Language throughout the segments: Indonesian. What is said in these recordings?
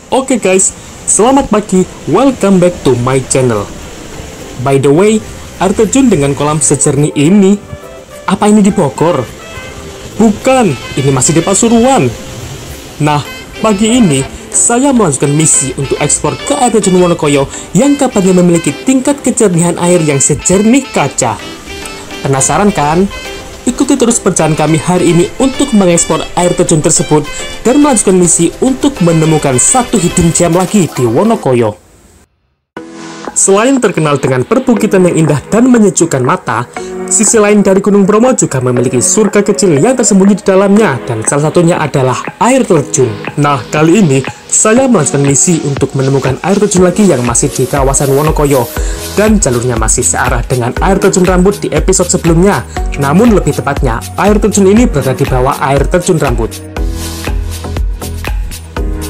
Oke guys, selamat pagi, welcome back to my channel. By the way, air terjun dengan kolam sejernih ini, apa ini di Bogor? Bukan, ini masih di Pasuruan. Nah, pagi ini saya melanjutkan misi untuk ekspor ke air terjun Wonokoyo yang katanya memiliki tingkat kejernihan air yang sejernih kaca. Penasaran kan? Ikuti terus perjalanan kami hari ini untuk mengekspor air terjun tersebut dan melanjutkan misi untuk menemukan satu hidden gem lagi di Wonokoyo. Selain terkenal dengan perbukitan yang indah dan menyejukkan mata, sisi lain dari Gunung Bromo juga memiliki surga kecil yang tersembunyi di dalamnya, dan salah satunya adalah air terjun. Nah, kali ini saya melanjutkan misi untuk menemukan air terjun lagi yang masih di kawasan Wonokoyo, dan jalurnya masih searah dengan air terjun Rambut di episode sebelumnya. Namun lebih tepatnya, air terjun ini berada di bawah air terjun Rambut.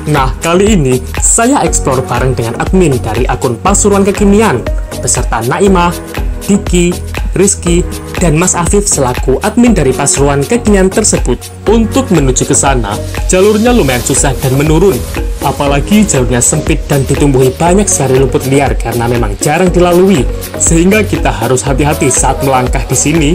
Nah, kali ini saya eksplor bareng dengan admin dari akun Pasuruan Kekinian beserta Naimah, Diki, Rizky, dan Mas Afif selaku admin dari Pasuruan Kekinian tersebut. Untuk menuju ke sana, jalurnya lumayan susah dan menurun. Apalagi jalurnya sempit dan ditumbuhi banyak sekali rumput liar karena memang jarang dilalui, sehingga kita harus hati-hati saat melangkah di sini.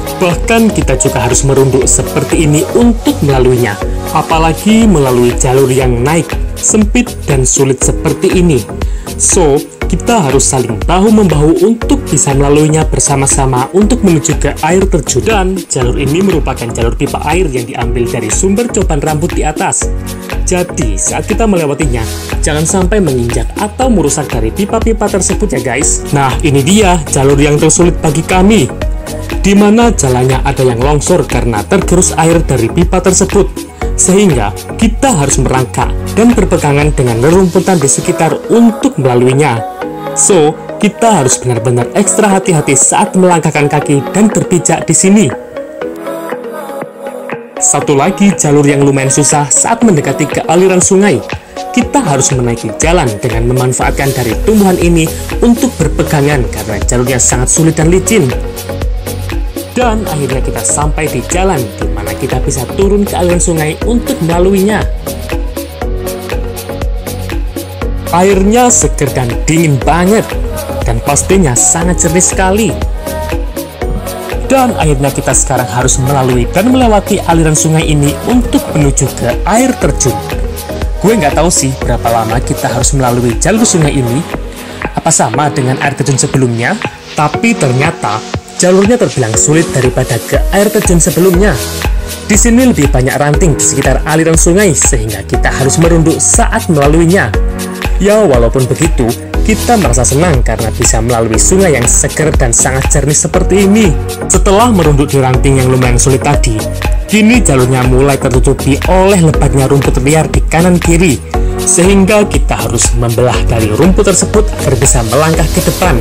Bahkan kita juga harus merunduk seperti ini untuk melaluinya, apalagi melalui jalur yang naik, sempit, dan sulit seperti ini. So, kita harus saling bahu-membahu untuk bisa melaluinya bersama-sama untuk menuju ke air terjun. Dan jalur ini merupakan jalur pipa air yang diambil dari sumber Coban Rambut di atas. Jadi, saat kita melewatinya, jangan sampai menginjak atau merusak dari pipa-pipa tersebut ya guys. Nah, ini dia jalur yang tersulit bagi kami, di mana jalannya ada yang longsor karena tergerus air dari pipa tersebut, sehingga kita harus merangkak dan berpegangan dengan rerumputan di sekitar untuk melaluinya. So, kita harus benar-benar ekstra hati-hati saat melangkahkan kaki dan berpijak di sini. Satu lagi jalur yang lumayan susah saat mendekati ke aliran sungai. Kita harus menaiki jalan dengan memanfaatkan dari tumbuhan ini untuk berpegangan karena jalurnya sangat sulit dan licin. Dan akhirnya kita sampai di jalan di mana kita bisa turun ke aliran sungai untuk melaluinya. Airnya seger dan dingin banget, dan pastinya sangat jernih sekali. Dan akhirnya kita sekarang harus melalui dan melewati aliran sungai ini untuk menuju ke air terjun. Gue nggak tahu sih berapa lama kita harus melalui jalur sungai ini. Apa sama dengan air terjun sebelumnya? Tapi ternyata jalurnya terbilang sulit daripada ke air terjun sebelumnya. Di sini lebih banyak ranting di sekitar aliran sungai sehingga kita harus merunduk saat melaluinya. Ya, walaupun begitu, kita merasa senang karena bisa melalui sungai yang segar dan sangat jernih seperti ini. Setelah merunduk di ranting yang lumayan sulit tadi, kini jalurnya mulai tertutupi oleh lebatnya rumput liar di kanan kiri, sehingga kita harus membelah dari rumput tersebut agar bisa melangkah ke depan.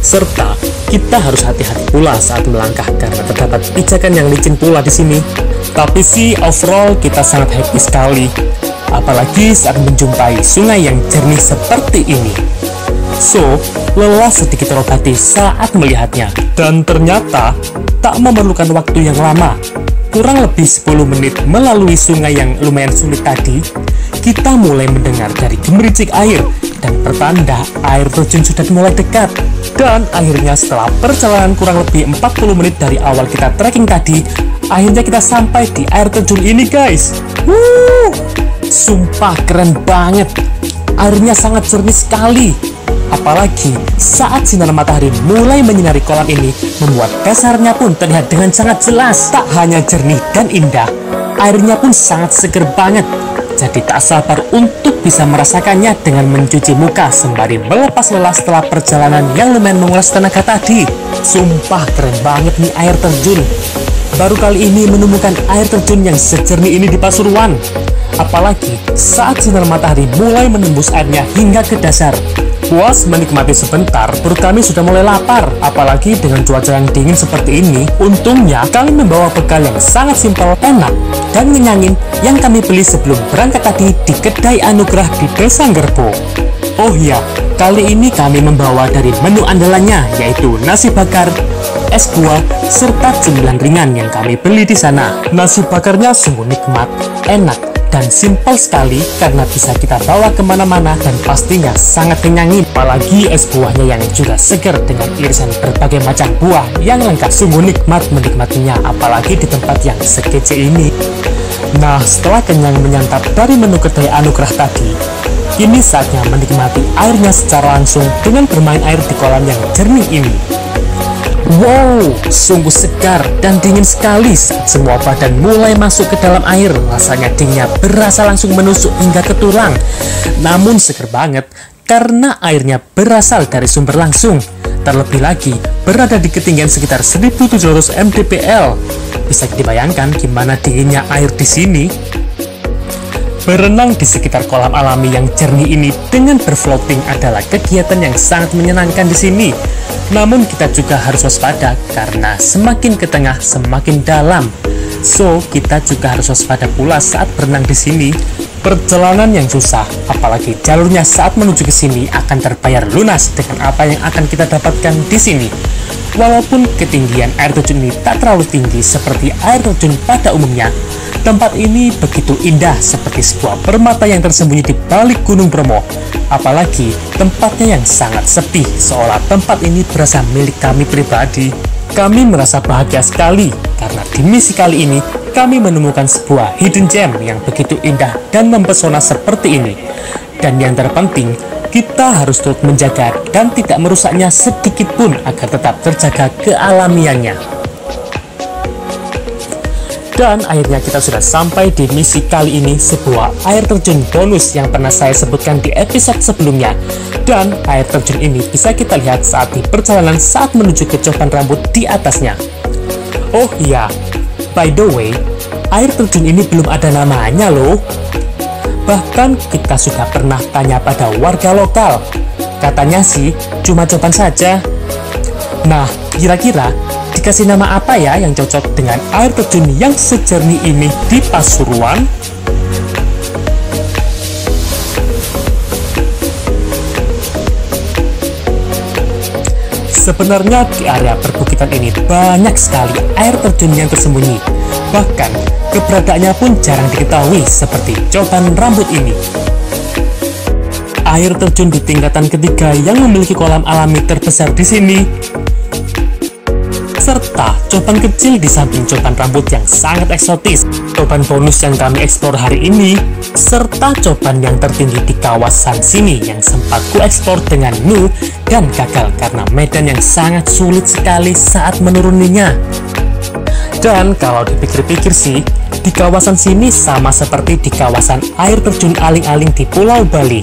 Serta kita harus hati-hati pula saat melangkah karena terdapat pijakan yang licin pula di sini. Tapi sih overall kita sangat happy sekali, apalagi saat menjumpai sungai yang jernih seperti ini. So, lelah sedikit terobati saat melihatnya, dan ternyata tak memerlukan waktu yang lama. Kurang lebih 10 menit melalui sungai yang lumayan sulit tadi, kita mulai mendengar dari gemericik air, dan pertanda air terjun sudah mulai dekat. Dan akhirnya setelah perjalanan kurang lebih 40 menit dari awal kita trekking tadi, akhirnya kita sampai di air terjun ini guys. Sumpah keren banget, airnya sangat jernih sekali. Apalagi saat sinar matahari mulai menyinari kolam ini, membuat dasarnya pun terlihat dengan sangat jelas. Tak hanya jernih dan indah, airnya pun sangat seger banget. Jadi tak sabar untuk bisa merasakannya dengan mencuci muka sembari melepas lelah setelah perjalanan yang lumayan menguras tenaga tadi. Sumpah keren banget nih air terjun. Baru kali ini menemukan air terjun yang sejernih ini di Pasuruan. Apalagi saat sinar matahari mulai menembus airnya hingga ke dasar. Puas menikmati sebentar, perut kami sudah mulai lapar. Apalagi dengan cuaca yang dingin seperti ini, untungnya kami membawa bekal yang sangat simpel, enak, dan ngenyangin yang kami beli sebelum berangkat tadi di kedai Anugerah di Desa Nggerbo. Oh iya, kali ini kami membawa dari menu andalannya, yaitu nasi bakar, es buah, serta cemilan ringan yang kami beli di sana. Nasi bakarnya sungguh nikmat, enak, dan simpel sekali karena bisa kita bawa kemana-mana dan pastinya sangat menyenangkan. Apalagi es buahnya yang juga segar dengan irisan berbagai macam buah yang lengkap. Sungguh nikmat menikmatinya, apalagi di tempat yang sekece ini. Nah, setelah kenyang menyantap dari menu kedai anugerah tadi, kini saatnya menikmati airnya secara langsung dengan bermain air di kolam yang jernih ini. Wow, sungguh segar dan dingin sekali saat semua badan mulai masuk ke dalam air. Rasanya dinginnya berasa langsung menusuk hingga ke tulang. Namun segar banget karena airnya berasal dari sumber langsung. Terlebih lagi, berada di ketinggian sekitar 1700 mdpl. Bisa dibayangkan gimana dinginnya air di sini? Berenang di sekitar kolam alami yang jernih ini dengan berfloating adalah kegiatan yang sangat menyenangkan di sini. Namun kita juga harus waspada karena semakin ke tengah semakin dalam. So, kita juga harus waspada pula saat berenang di sini. Perjalanan yang susah, apalagi jalurnya saat menuju ke sini akan terbayar lunas dengan apa yang akan kita dapatkan di sini. Walaupun ketinggian air terjun ini tak terlalu tinggi seperti air terjun pada umumnya, tempat ini begitu indah seperti sebuah permata yang tersembunyi di balik Gunung Bromo. Apalagi tempatnya yang sangat sepi, seolah tempat ini berasa milik kami pribadi. Kami merasa bahagia sekali karena di misi kali ini kami menemukan sebuah hidden gem yang begitu indah dan mempesona seperti ini. Dan yang terpenting, kita harus turut menjaga dan tidak merusaknya sedikit pun agar tetap terjaga kealamiannya. Dan akhirnya kita sudah sampai di misi kali ini, sebuah air terjun bonus yang pernah saya sebutkan di episode sebelumnya. Dan air terjun ini bisa kita lihat saat di perjalanan saat menuju ke coban rambut di atasnya. Oh iya, by the way, air terjun ini belum ada namanya loh. Bahkan kita sudah pernah tanya pada warga lokal. Katanya sih cuma coban saja. Nah, kira-kira dikasih nama apa ya yang cocok dengan air terjun yang sejernih ini di Pasuruan? Sebenarnya di area perbukitan ini banyak sekali air terjun yang tersembunyi. Bahkan keberadaannya pun jarang diketahui seperti coban rambut ini. Air terjun di tingkatan ketiga yang memiliki kolam alami terbesar di sini, serta coban kecil di samping coban rambut yang sangat eksotis, coban bonus yang kami eksplor hari ini, serta coban yang tertinggi di kawasan sini yang sempat ku eksplor dengan Nu dan gagal karena medan yang sangat sulit sekali saat menuruninya. Dan kalau dipikir-pikir sih, di kawasan sini sama seperti di kawasan air terjun Aling-Aling di Pulau Bali,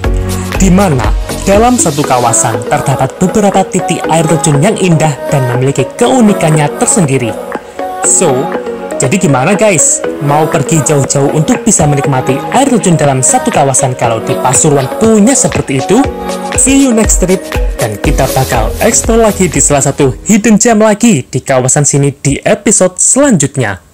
di mana dalam satu kawasan terdapat beberapa titik air terjun yang indah dan memiliki keunikannya tersendiri. So, jadi gimana guys? Mau pergi jauh-jauh untuk bisa menikmati air terjun dalam satu kawasan kalau di Pasuruan punya seperti itu? See you next trip, dan kita bakal explore lagi di salah satu hidden gem lagi di kawasan sini di episode selanjutnya.